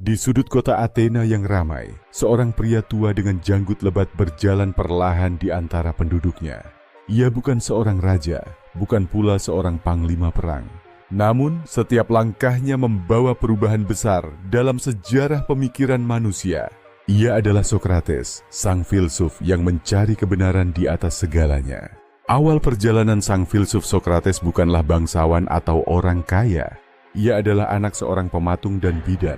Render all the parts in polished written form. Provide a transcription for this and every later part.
Di sudut kota Athena yang ramai, seorang pria tua dengan janggut lebat berjalan perlahan di antara penduduknya. Ia bukan seorang raja, bukan pula seorang panglima perang. Namun, setiap langkahnya membawa perubahan besar dalam sejarah pemikiran manusia. Ia adalah Sokrates, sang filsuf yang mencari kebenaran di atas segalanya. Awal perjalanan sang filsuf Sokrates bukanlah bangsawan atau orang kaya. Ia adalah anak seorang pematung dan bidan.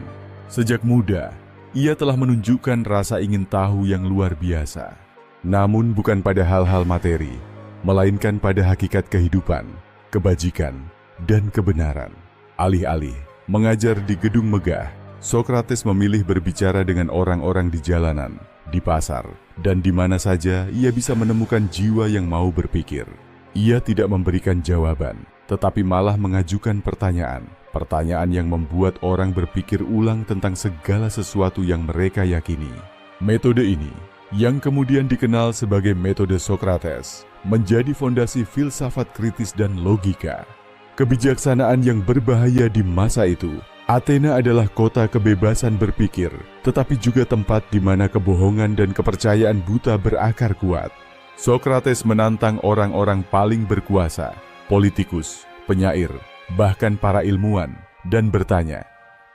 Sejak muda, ia telah menunjukkan rasa ingin tahu yang luar biasa. Namun bukan pada hal-hal materi, melainkan pada hakikat kehidupan, kebajikan, dan kebenaran. Alih-alih mengajar di gedung megah, Sokrates memilih berbicara dengan orang-orang di jalanan, di pasar, dan di mana saja ia bisa menemukan jiwa yang mau berpikir. Ia tidak memberikan jawaban, tetapi malah mengajukan pertanyaan. Pertanyaan yang membuat orang berpikir ulang tentang segala sesuatu yang mereka yakini. Metode ini, yang kemudian dikenal sebagai metode Sokrates, menjadi fondasi filsafat kritis dan logika. Kebijaksanaan yang berbahaya di masa itu, Athena adalah kota kebebasan berpikir, tetapi juga tempat di mana kebohongan dan kepercayaan buta berakar kuat. Sokrates menantang orang-orang paling berkuasa, politikus, penyair, bahkan para ilmuwan, dan bertanya,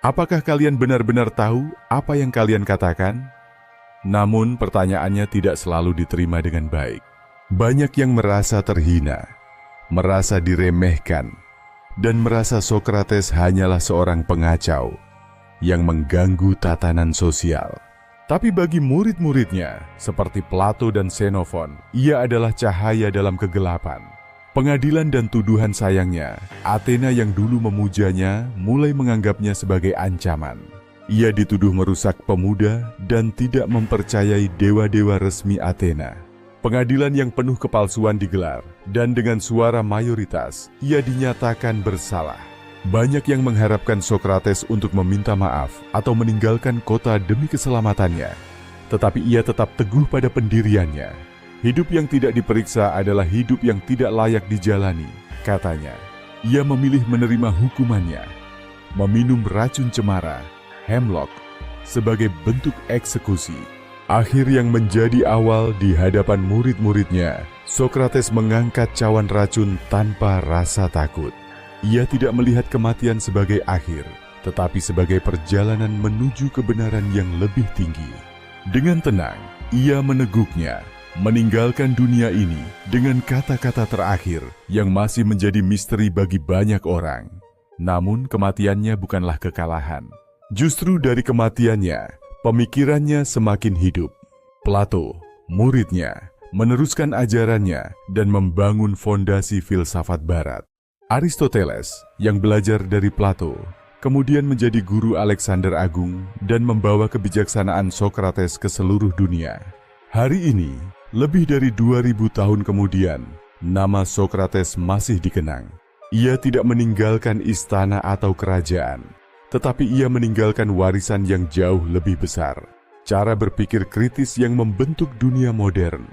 "Apakah kalian benar-benar tahu apa yang kalian katakan?" Namun pertanyaannya tidak selalu diterima dengan baik. Banyak yang merasa terhina, merasa diremehkan, dan merasa Sokrates hanyalah seorang pengacau yang mengganggu tatanan sosial. Tapi bagi murid-muridnya, seperti Plato dan Xenophon, ia adalah cahaya dalam kegelapan. Pengadilan dan tuduhan sayangnya, Athena yang dulu memujanya mulai menganggapnya sebagai ancaman. Ia dituduh merusak pemuda dan tidak mempercayai dewa-dewa resmi Athena. Pengadilan yang penuh kepalsuan digelar, dan dengan suara mayoritas, ia dinyatakan bersalah. Banyak yang mengharapkan Sokrates untuk meminta maaf atau meninggalkan kota demi keselamatannya. Tetapi ia tetap teguh pada pendiriannya. Hidup yang tidak diperiksa adalah hidup yang tidak layak dijalani, katanya. Ia memilih menerima hukumannya, meminum racun cemara, hemlock, sebagai bentuk eksekusi. Akhir yang menjadi awal di hadapan murid-muridnya, Sokrates mengangkat cawan racun tanpa rasa takut. Ia tidak melihat kematian sebagai akhir, tetapi sebagai perjalanan menuju kebenaran yang lebih tinggi. Dengan tenang, ia meneguknya, meninggalkan dunia ini dengan kata-kata terakhir yang masih menjadi misteri bagi banyak orang. Namun kematiannya bukanlah kekalahan. Justru dari kematiannya, pemikirannya semakin hidup. Plato, muridnya, meneruskan ajarannya dan membangun fondasi filsafat barat. Aristoteles, yang belajar dari Plato, kemudian menjadi guru Alexander Agung dan membawa kebijaksanaan Sokrates ke seluruh dunia. Hari ini, lebih dari 2000 tahun kemudian, nama Sokrates masih dikenang. Ia tidak meninggalkan istana atau kerajaan, tetapi ia meninggalkan warisan yang jauh lebih besar. Cara berpikir kritis yang membentuk dunia modern.